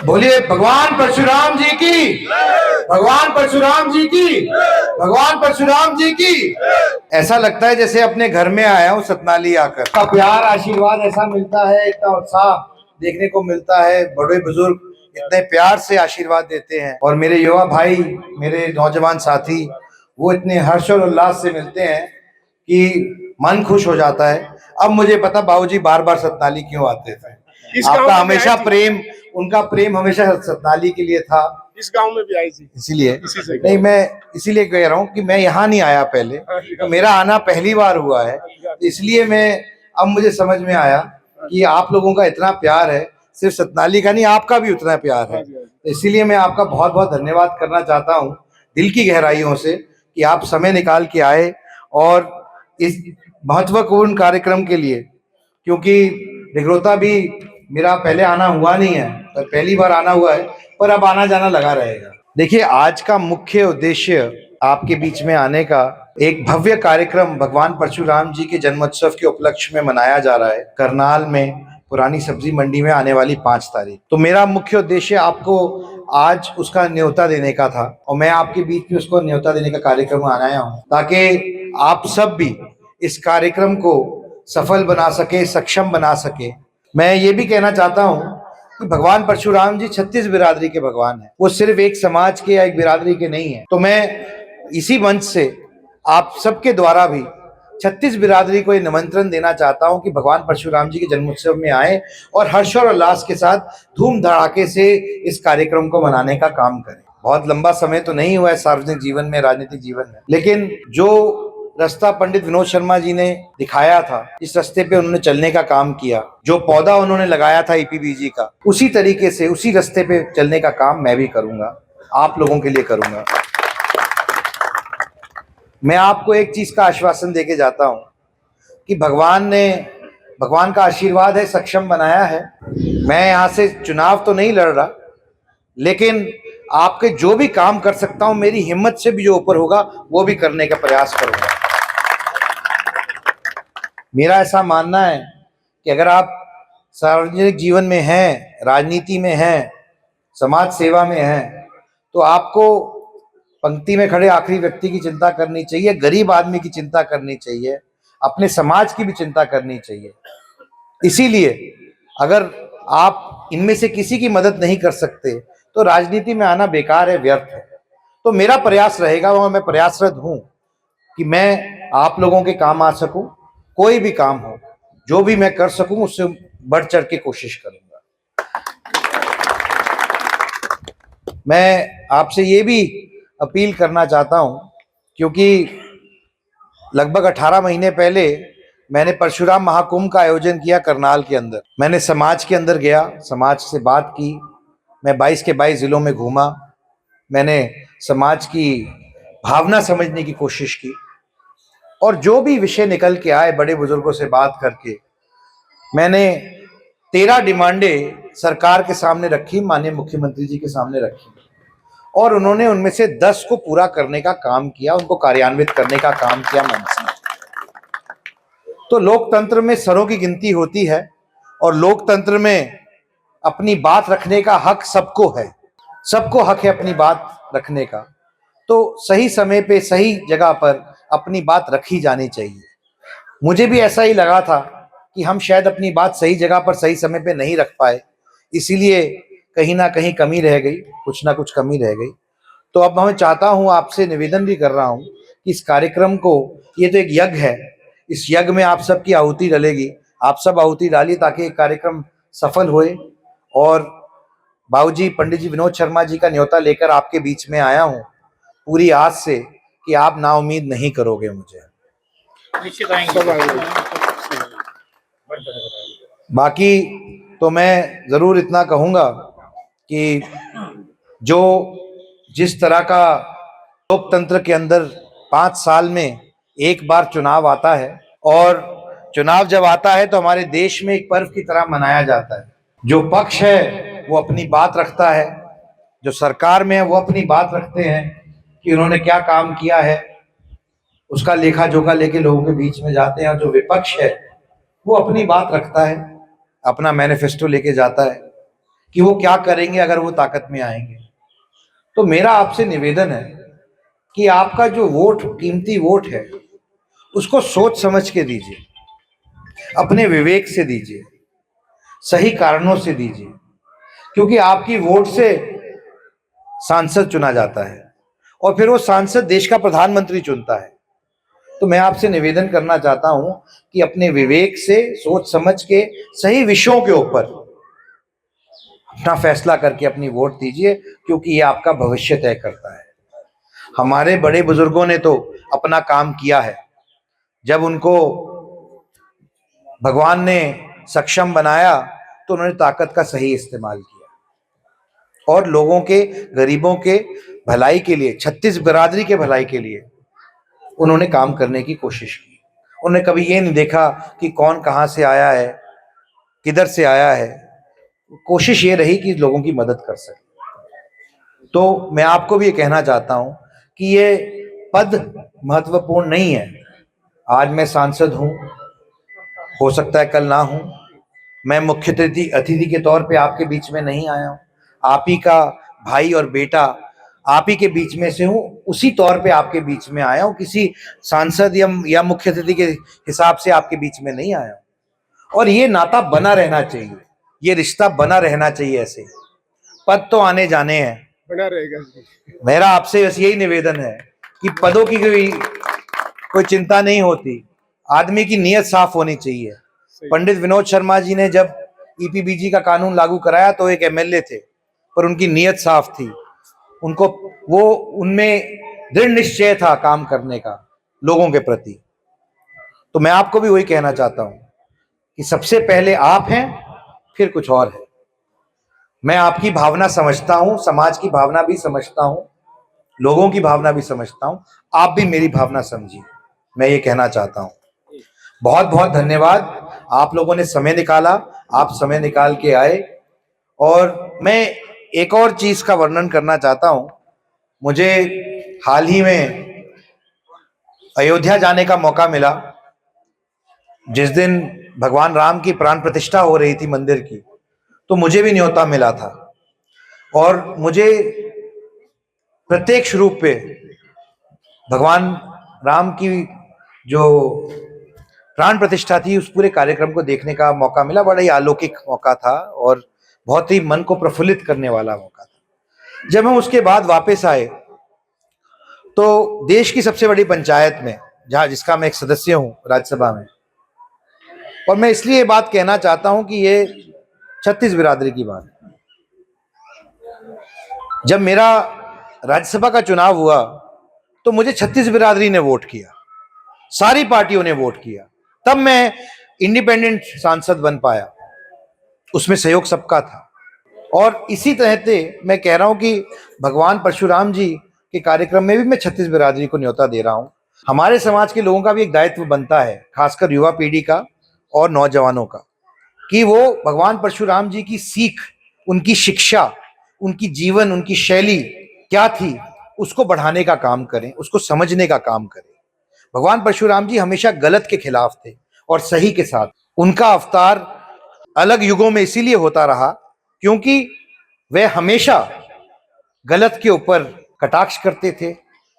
बोलिए भगवान परशुराम जी की, भगवान परशुराम जी की, भगवान परशुराम जी की। ऐसा लगता है जैसे अपने घर में आया हूँ सतनाली आकर। का प्यार आशीर्वाद ऐसा मिलता है, इतना उत्साह देखने को मिलता है। बड़े बुजुर्ग इतने प्यार से आशीर्वाद देते हैं और मेरे युवा भाई, मेरे नौजवान साथी, वो इतने हर्ष और उल्लास से मिलते हैं कि मन खुश हो जाता है। अब मुझे पता बाबूजी बार बार सतनाली क्यों आते थे। आपका हमेशा प्रेम, उनका प्रेम हमेशा सतनाली के लिए था। इस गांव में भी आई थी, इसीलिए नहीं, मैं इसीलिए कह रहा हूँ कि मैं यहाँ नहीं आया पहले, तो मेरा आना पहली बार हुआ है, इसलिए मैं अब मुझे समझ में आया कि आप लोगों का इतना प्यार है, सिर्फ सतनाली का नहीं आपका भी उतना प्यार है। इसीलिए मैं आपका बहुत बहुत धन्यवाद करना चाहता हूँ दिल की गहराइयों से कि आप समय निकाल के आए और इस महत्वपूर्ण कार्यक्रम के लिए, क्योंकि निगरोता भी मेरा पहले आना हुआ नहीं है, पर पहली बार आना हुआ है, पर अब आना जाना लगा रहेगा। देखिए, आज का मुख्य उद्देश्य आपके बीच में आने का एक भव्य कार्यक्रम भगवान परशुराम जी के जन्मोत्सव के उपलक्ष्य में मनाया जा रहा है करनाल में, पुरानी सब्जी मंडी में आने वाली 5 तारीख। तो मेरा मुख्य उद्देश्य आपको आज उसका न्योता देने का था और मैं आपके बीच में उसको न्योता देने का कार्यक्रम आया हूँ ताकि आप सब भी इस कार्यक्रम को सफल बना सके, सक्षम बना सके। मैं ये भी कहना चाहता हूँ कि भगवान परशुराम जी 36 बिरादरी के भगवान हैं, वो सिर्फ एक समाज के या एक बिरादरी के नहीं है। तो मैं इसी मंच से आप सबके द्वारा भी 36 बिरादरी को ये निमंत्रण देना चाहता हूं कि भगवान परशुराम जी के जन्मोत्सव में आए और हर्ष और उल्लास के साथ धूम धड़ाके से इस कार्यक्रम को मनाने का काम करें। बहुत लंबा समय तो नहीं हुआ है सार्वजनिक जीवन में, राजनीतिक जीवन में, लेकिन जो रास्ता पंडित विनोद शर्मा जी ने दिखाया था, इस रास्ते पे उन्होंने चलने का काम किया, जो पौधा उन्होंने लगाया था ईपीबीजी का, उसी तरीके से उसी रास्ते पे चलने का काम मैं भी करूंगा, आप लोगों के लिए करूंगा। मैं आपको एक चीज का आश्वासन देके जाता हूं कि भगवान का आशीर्वाद है, सक्षम बनाया है। मैं यहां से चुनाव तो नहीं लड़ रहा, लेकिन आपके जो भी काम कर सकता हूं, मेरी हिम्मत से भी जो ऊपर होगा वो भी करने का प्रयास करूंगा। मेरा ऐसा मानना है कि अगर आप सार्वजनिक जीवन में हैं, राजनीति में हैं, समाज सेवा में हैं, तो आपको पंक्ति में खड़े आखिरी व्यक्ति की चिंता करनी चाहिए, गरीब आदमी की चिंता करनी चाहिए, अपने समाज की भी चिंता करनी चाहिए। इसीलिए अगर आप इनमें से किसी की मदद नहीं कर सकते तो राजनीति में आना बेकार है, व्यर्थ है। तो मेरा प्रयास रहेगा और मैं प्रयासरत हूं कि मैं आप लोगों के काम आ सकूं, कोई भी काम हो, जो भी मैं कर सकूं उससे बढ़ चढ़ के कोशिश करूंगा। मैं आपसे ये भी अपील करना चाहता हूं, क्योंकि लगभग 18 महीने पहले मैंने परशुराम महाकुंभ का आयोजन किया करनाल के अंदर। मैंने समाज के अंदर गया, समाज से बात की, मैं 22 के 22 जिलों में घूमा, मैंने समाज की भावना समझने की कोशिश की और जो भी विषय निकल के आए, बड़े बुजुर्गों से बात करके मैंने 13 डिमांडें सरकार के सामने रखी, माननीय मुख्यमंत्री जी के सामने रखी और उन्होंने उनमें से 10 को पूरा करने का काम किया, उनको कार्यान्वित करने का काम किया मन से। तो लोकतंत्र में सरों की गिनती होती है और लोकतंत्र में अपनी बात रखने का हक सबको है, सबको हक है अपनी बात रखने का। तो सही समय पे सही जगह पर अपनी बात रखी जानी चाहिए। मुझे भी ऐसा ही लगा था कि हम शायद अपनी बात सही जगह पर सही समय पे नहीं रख पाए, इसीलिए कहीं ना कहीं कमी रह गई, कुछ ना कुछ कमी रह गई। तो अब मैं चाहता हूं, आपसे निवेदन भी कर रहा हूं कि इस कार्यक्रम को, ये तो एक यज्ञ है, इस यज्ञ में आप सबकी आहुति डलेगी, आप सब आहुति डालिए ताकि कार्यक्रम सफल होए। और बाबूजी पंडित जी विनोद शर्मा जी का न्योता लेकर आपके बीच में आया हूं पूरी आस से कि आप नाउम्मीद नहीं करोगे मुझे। बाकी तो मैं जरूर इतना कहूंगा कि जो जिस तरह का लोकतंत्र के अंदर 5 साल में एक बार चुनाव आता है और चुनाव जब आता है तो हमारे देश में एक पर्व की तरह मनाया जाता है। जो पक्ष है वो अपनी बात रखता है, जो सरकार में है वो अपनी बात रखते हैं कि उन्होंने क्या काम किया है, उसका लेखा जोखा लेके लोगों के बीच में जाते हैं। और जो विपक्ष है वो अपनी बात रखता है, अपना मैनिफेस्टो लेके जाता है कि वो क्या करेंगे अगर वो ताकत में आएंगे। तो मेरा आपसे निवेदन है कि आपका जो वोट, कीमती वोट है, उसको सोच समझ के दीजिए, अपने विवेक से दीजिए, सही कारणों से दीजिए, क्योंकि आपकी वोट से सांसद चुना जाता है और फिर वो सांसद देश का प्रधानमंत्री चुनता है। तो मैं आपसे निवेदन करना चाहता हूं कि अपने विवेक से, सोच समझ के, सही विषयों के ऊपर अपना फैसला करके अपनी वोट दीजिए, क्योंकि ये आपका भविष्य तय करता है। हमारे बड़े बुजुर्गों ने तो अपना काम किया है। जब उनको भगवान ने सक्षम बनाया तो उन्होंने ताकत का सही इस्तेमाल किया और लोगों के, गरीबों के भलाई के लिए, 36 बिरादरी के भलाई के लिए उन्होंने काम करने की कोशिश की। उन्होंने कभी ये नहीं देखा कि कौन कहाँ से आया है, किधर से आया है। कोशिश ये रही कि लोगों की मदद कर सके। तो मैं आपको भी ये कहना चाहता हूं कि ये पद महत्वपूर्ण नहीं है। आज मैं सांसद हूं, हो सकता है कल ना हूं। मैं मुख्य अतिथि के तौर पे आपके बीच में नहीं आया हूं। आप ही का भाई और बेटा आप ही के बीच में से हूं, उसी तौर पे आपके बीच में आया हूं। किसी सांसद या मुख्य अतिथि के हिसाब से आपके बीच में नहीं आया हूं। और ये नाता बना रहना चाहिए, ये रिश्ता बना रहना चाहिए। ऐसे पद तो आने जाने हैं, बना रहेगा। मेरा आपसे बस यही निवेदन है कि पदों की कोई चिंता नहीं होती, आदमी की नीयत साफ होनी चाहिए। पंडित विनोद शर्मा जी ने जब ईपीबीजी का कानून लागू कराया तो एक एमएलए थे, पर उनकी नीयत साफ थी। उनको उनमें दृढ़ निश्चय था काम करने का लोगों के प्रति। तो मैं आपको भी वही कहना चाहता हूं कि सबसे पहले आप हैं, फिर कुछ और है। मैं आपकी भावना समझता हूं, समाज की भावना भी समझता हूं, लोगों की भावना भी समझता हूं। आप भी मेरी भावना समझिए, मैं ये कहना चाहता हूं। बहुत बहुत धन्यवाद, आप लोगों ने समय निकाला, आप समय निकाल के आए। और मैं एक और चीज का वर्णन करना चाहता हूं। मुझे हाल ही में अयोध्या जाने का मौका मिला। जिस दिन भगवान राम की प्राण प्रतिष्ठा हो रही थी मंदिर की, तो मुझे भी न्योता मिला था और मुझे प्रत्यक्ष रूप पे भगवान राम की जो प्राण प्रतिष्ठा थी उस पूरे कार्यक्रम को देखने का मौका मिला। बड़ा ही अलौकिक मौका था और बहुत ही मन को प्रफुल्लित करने वाला मौका था। जब हम उसके बाद वापस आए तो देश की सबसे बड़ी पंचायत में, जहां जिसका मैं एक सदस्य हूं राज्यसभा में, और मैं इसलिए ये बात कहना चाहता हूं कि ये 36 बिरादरी की बात है। जब मेरा राज्यसभा का चुनाव हुआ तो मुझे 36 बिरादरी ने वोट किया, सारी पार्टियों ने वोट किया, तब मैं इंडिपेंडेंट सांसद बन पाया। उसमें सहयोग सबका था। और इसी तरह से मैं कह रहा हूं कि भगवान परशुराम जी के कार्यक्रम में भी मैं 36 बिरादरी को न्योता दे रहा हूं। हमारे समाज के लोगों का भी एक दायित्व बनता है, खासकर युवा पीढ़ी का और नौजवानों का, कि वो भगवान परशुराम जी की सीख, उनकी शिक्षा, उनकी जीवन, उनकी शैली क्या थी, उसको बढ़ाने का काम करें, उसको समझने का काम करें। भगवान परशुराम जी हमेशा गलत के खिलाफ थे और सही के साथ। उनका अवतार अलग युगों में इसीलिए होता रहा क्योंकि वे हमेशा गलत के ऊपर कटाक्ष करते थे,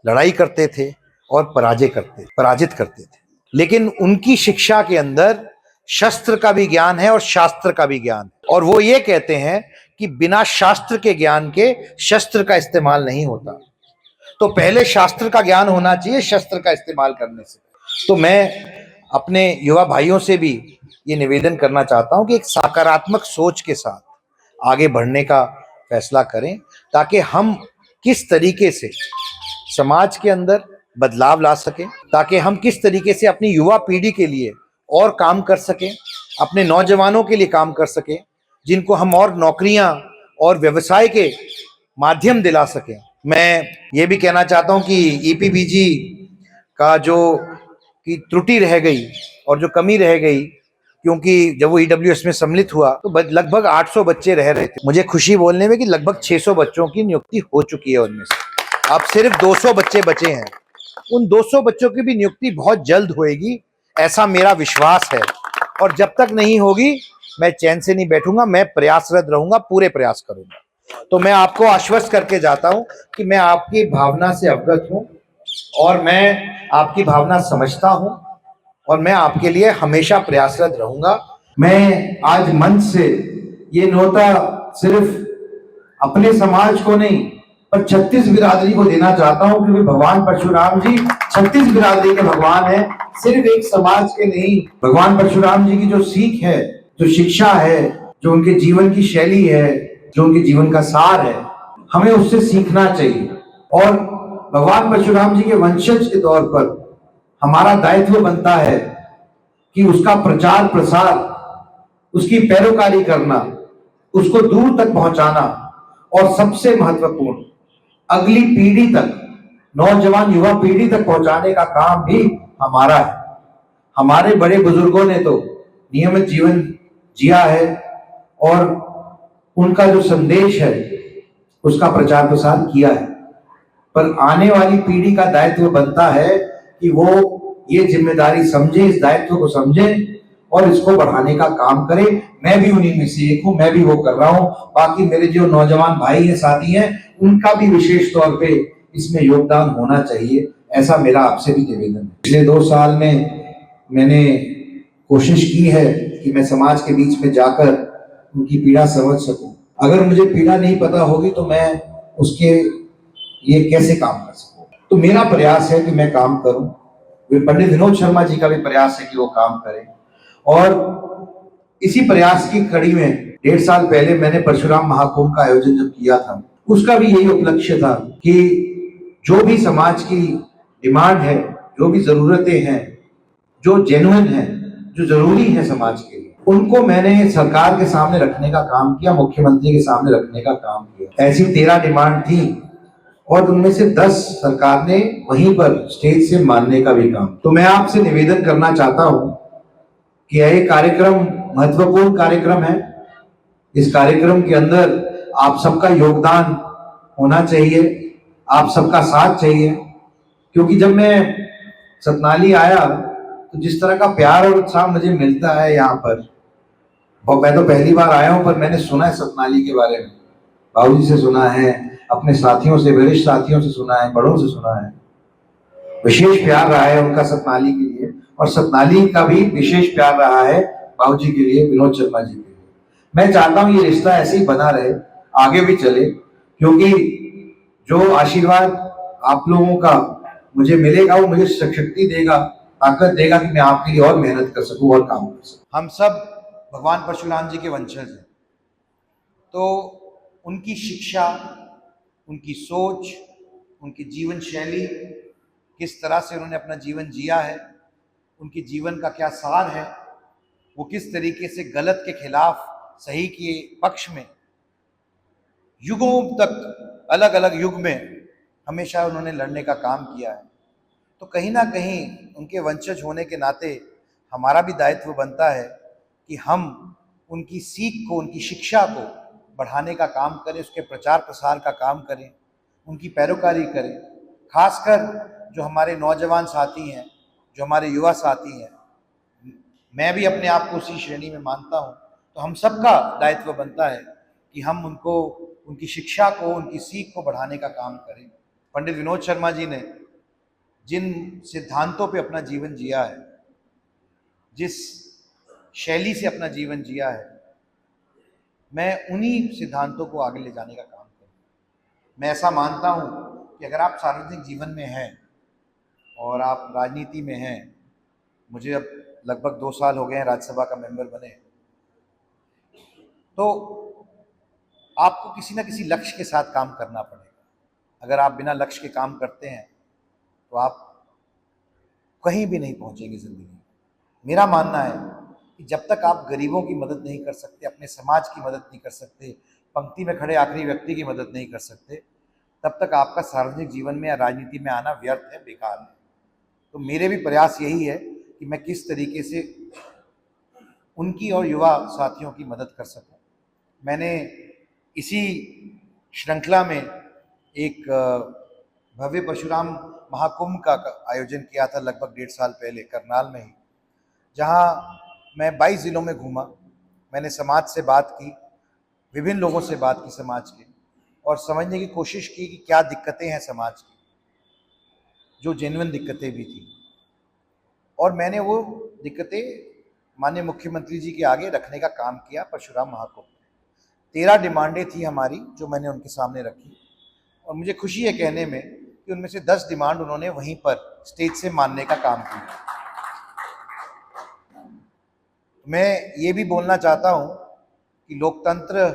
लड़ाई करते थे और पराजित करते थे। लेकिन उनकी शिक्षा के अंदर शस्त्र का भी ज्ञान है और शास्त्र का भी ज्ञान है। और वो ये कहते हैं कि बिना शास्त्र के ज्ञान के शस्त्र का इस्तेमाल नहीं होता। तो पहले शास्त्र का ज्ञान होना चाहिए शस्त्र का इस्तेमाल करने से। तो मैं अपने युवा भाइयों से भी ये निवेदन करना चाहता हूं कि एक सकारात्मक सोच के साथ आगे बढ़ने का फैसला करें, ताकि हम किस तरीके से समाज के अंदर बदलाव ला सकें, ताकि हम किस तरीके से अपनी युवा पीढ़ी के लिए और काम कर सकें, अपने नौजवानों के लिए काम कर सकें, जिनको हम और नौकरियां और व्यवसाय के माध्यम दिला सकें। मैं ये भी कहना चाहता हूं कि ईपीबीजी का जो की त्रुटि रह गई और जो कमी रह गई, क्योंकि जब वो ईडब्ल्यूएस में सम्मिलित हुआ तो लगभग 800 बच्चे रह रहे थे। मुझे खुशी बोलने में कि लगभग 600 बच्चों की नियुक्ति हो चुकी है। उनमें से अब सिर्फ 200 बच्चे बचे हैं। उन 200 बच्चों की भी नियुक्ति बहुत जल्द होएगी, ऐसा मेरा विश्वास है। और जब तक नहीं होगी मैं चैन से नहीं बैठूंगा, मैं प्रयासरत रहूंगा, पूरे प्रयास करूंगा। तो मैं आपको आश्वस्त करके जाता हूं कि मैं आपकी भावना से अवगत हूं और मैं आपकी भावना समझता हूं और मैं आपके लिए हमेशा प्रयासरत रहूंगा। मैं आज मंच से ये न्योता सिर्फ अपने समाज को नहीं पर 36 बिरादरी को देना चाहता हूं, क्योंकि भगवान परशुराम जी 36 बिरादरी के भगवान है, सिर्फ एक समाज के नहीं। भगवान परशुराम जी की जो सीख है, जो शिक्षा है, जो उनके जीवन की शैली है, जो उनके जीवन का सार है, हमें उससे सीखना चाहिए। और भगवान परशुराम जी के वंशज के तौर पर हमारा दायित्व बनता है कि उसका प्रचार प्रसार, उसकी पैरोकारी करना, उसको दूर तक पहुंचाना और सबसे महत्वपूर्ण अगली पीढ़ी तक, नौजवान युवा पीढ़ी तक पहुंचाने का काम भी हमारा है। हमारे बड़े बुजुर्गों ने तो नियमित जीवन जिया है और उनका जो संदेश है उसका प्रचार प्रसार किया है, पर आने वाली पीढ़ी का दायित्व बनता है कि वो ये जिम्मेदारी समझे, इस दायित्व को समझे और इसको बढ़ाने का काम करे। मैं भी उन्हीं में से एक हूं, मैं भी वो कर रहा हूं। बाकी मेरे जो नौजवान भाई हैं, साथी हैं, उनका भी विशेष तौर पे इसमें योगदान होना चाहिए, ऐसा मेरा आपसे भी निवेदन है। पिछले 2 साल में मैंने कोशिश की है कि मैं समाज के बीच में जाकर उनकी पीड़ा समझ सकूं। अगर मुझे पीड़ा नहीं पता होगी तो मैं उसके लिए कैसे काम कर सकूं। तो मेरा प्रयास है कि मैं काम करूं, पंडित विनोद शर्मा जी का भी प्रयास है कि वो काम करें। और इसी प्रयास की कड़ी में 1.5 साल पहले मैंने परशुराम महाकुंभ का आयोजन जब किया था, उसका भी यही उपलक्ष्य था कि जो भी समाज की डिमांड है, जो भी जरूरतें हैं, जो जेन्युइन है, जो जरूरी है समाज के लिए, उनको मैंने सरकार के सामने रखने का काम किया, मुख्यमंत्री के सामने रखने का काम किया। ऐसी 13 डिमांड थी और उनमें से 10 सरकार ने वहीं पर स्टेज से मानने का भी काम। तो मैं आपसे निवेदन करना चाहता हूं कि यह कार्यक्रम महत्वपूर्ण कार्यक्रम है। इस कार्यक्रम के अंदर आप सबका योगदान होना चाहिए, आप सबका साथ चाहिए, क्योंकि जब मैं सतनाली आया तो जिस तरह का प्यार और उत्साह मुझे मिलता है यहाँ पर, और मैं तो पहली बार आया हूँ पर मैंने सुना है सतनाली के बारे में, बाबूजी से सुना है, अपने साथियों से, वरिष्ठ साथियों से सुना है, बड़ों से सुना है। विशेष प्यार रहा है उनका सतनाली के लिए और सतनाली का भी विशेष प्यार रहा है बाबूजी के लिए, विनोद शर्मा जी के लिए। मैं चाहता हूं ये रिश्ता ऐसे ही बना रहे, आगे भी चले, क्योंकि जो आशीर्वाद आप लोगों का मुझे मिलेगा वो मुझे शक्ति देगा, ताकत देगा कि मैं आपके लिए और मेहनत कर सकूं और काम कर सकूं। हम सब भगवान परशुराम जी के वंशज हैं, तो उनकी शिक्षा, उनकी सोच, उनकी जीवन शैली, किस तरह से उन्होंने अपना जीवन जिया है, उनके जीवन का क्या सार है, वो किस तरीके से गलत के खिलाफ सही के पक्ष में युगों तक, अलग अलग युग में हमेशा उन्होंने लड़ने का काम किया है। तो कहीं ना कहीं उनके वंशज होने के नाते हमारा भी दायित्व बनता है कि हम उनकी सीख को, उनकी शिक्षा को बढ़ाने का काम करें, उसके प्रचार प्रसार का काम करें, उनकी पैरोकारी करें। खासकर जो हमारे नौजवान साथी हैं, जो हमारे युवा साथी हैं, मैं भी अपने आप को उसी श्रेणी में मानता हूं। तो हम सबका दायित्व बनता है कि हम उनको, उनकी शिक्षा को, उनकी सीख को बढ़ाने का काम करें। पंडित विनोद शर्मा जी ने जिन सिद्धांतों पे अपना जीवन जिया है, जिस शैली से अपना जीवन जिया है, मैं उन्हीं सिद्धांतों को आगे ले जाने का काम करूँ। मैं ऐसा मानता हूँ कि अगर आप सार्वजनिक जीवन में हैं और आप राजनीति में हैं, मुझे अब लगभग 2 साल हो गए हैं राज्यसभा का मेंबर बने, तो आपको किसी न किसी लक्ष्य के साथ काम करना पड़ेगा। अगर आप बिना लक्ष्य के काम करते हैं तो आप कहीं भी नहीं पहुंचेंगे जिंदगी में। मेरा मानना है कि जब तक आप गरीबों की मदद नहीं कर सकते, अपने समाज की मदद नहीं कर सकते, पंक्ति में खड़े आखिरी व्यक्ति की मदद नहीं कर सकते, तब तक आपका सार्वजनिक जीवन में या राजनीति में आना व्यर्थ है, बेकार है। तो मेरे भी प्रयास यही है कि मैं किस तरीके से उनकी और युवा साथियों की मदद कर सकूं। मैंने इसी श्रृंखला में एक भव्य परशुराम महाकुंभ का आयोजन किया था लगभग 1.5 साल पहले करनाल में ही, जहां मैं 22 जिलों में घूमा, मैंने समाज से बात की, विभिन्न लोगों से बात की समाज के, और समझने की कोशिश की कि क्या दिक्कतें हैं समाज की, जो जेन्युइन दिक्कतें भी थी। और मैंने वो दिक्कतें माननीय मुख्यमंत्री जी के आगे रखने का काम किया परशुराम महाकुंभ में। 13 डिमांडें थी हमारी जो मैंने उनके सामने रखी, और मुझे खुशी है कहने में कि उनमें से 10 डिमांड उन्होंने वहीं पर स्टेज से मानने का काम किया। मैं ये भी बोलना चाहता हूँ कि लोकतंत्र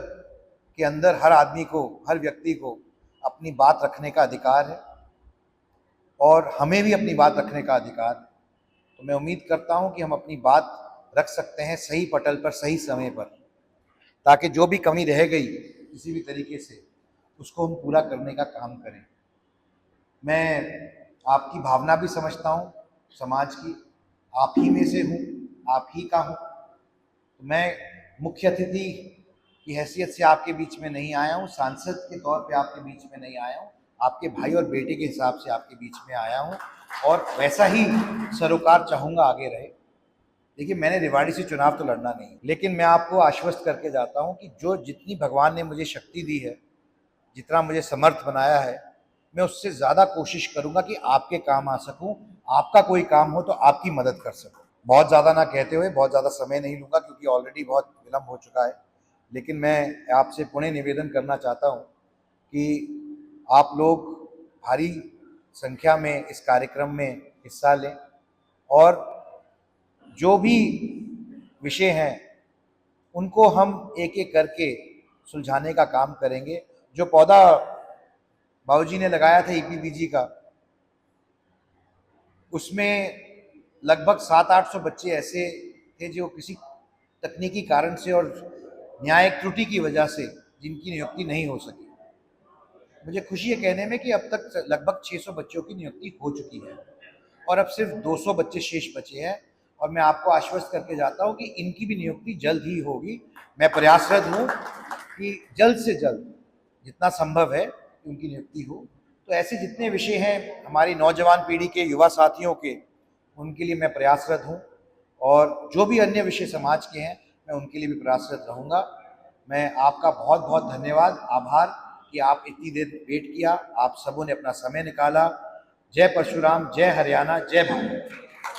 के अंदर हर आदमी को, हर व्यक्ति को अपनी बात रखने का अधिकार है, और हमें भी अपनी बात रखने का अधिकार है। तो मैं उम्मीद करता हूँ कि हम अपनी बात रख सकते हैं सही पटल पर, सही समय पर, ताकि जो भी कमी रह गई किसी भी तरीके से उसको हम पूरा करने का काम करें। मैं आपकी भावना भी समझता हूँ समाज की, आप ही में से हूँ, आप ही का हूँ। तो मैं मुख्य अतिथि की हैसियत से आपके बीच में नहीं आया हूँ, सांसद के तौर पे आपके बीच में नहीं आया हूँ, आपके भाई और बेटे के हिसाब से आपके बीच में आया हूँ, और वैसा ही सरोकार चाहूँगा आगे रहे। देखिए, मैंने रेवाड़ी से चुनाव तो लड़ना नहीं, लेकिन मैं आपको आश्वस्त करके जाता हूँ कि जो जितनी भगवान ने मुझे शक्ति दी है, जितना मुझे समर्थ बनाया है, मैं उससे ज़्यादा कोशिश करूँगा कि आपके काम आ सकूँ, आपका कोई काम हो तो आपकी मदद कर सकूँ। बहुत ज़्यादा ना कहते हुए बहुत ज़्यादा समय नहीं लूँगा, क्योंकि ऑलरेडी बहुत विलम्ब हो चुका है, लेकिन मैं आपसे पुनः निवेदन करना चाहता हूँ कि आप लोग भारी संख्या में इस कार्यक्रम में हिस्सा लें, और जो भी विषय हैं उनको हम एक एक करके सुलझाने का काम करेंगे। जो पौधा बाबूजी ने लगाया था ईपीबीजी का, उसमें लगभग 700-800 बच्चे ऐसे थे जो किसी तकनीकी कारण से और न्यायिक त्रुटि की वजह से जिनकी नियुक्ति नहीं हो सकी। मुझे खुशी है कहने में कि अब तक लगभग 600 बच्चों की नियुक्ति हो चुकी है, और अब सिर्फ 200 बच्चे शेष बचे हैं, और मैं आपको आश्वस्त करके जाता हूं कि इनकी भी नियुक्ति जल्द ही होगी। मैं प्रयासरत हूं कि जल्द से जल्द जितना संभव है उनकी नियुक्ति हो। तो ऐसे जितने विषय हैं हमारी नौजवान पीढ़ी के, युवा साथियों के, उनके लिए मैं प्रयासरत हूं, और जो भी अन्य विषय समाज के हैं मैं उनके लिए भी प्रयासरत रहूँगा। मैं आपका बहुत बहुत धन्यवाद, आभार कि आप इतनी देर वेट किया, आप सबों ने अपना समय निकाला। जय परशुराम, जय हरियाणा, जय भारत।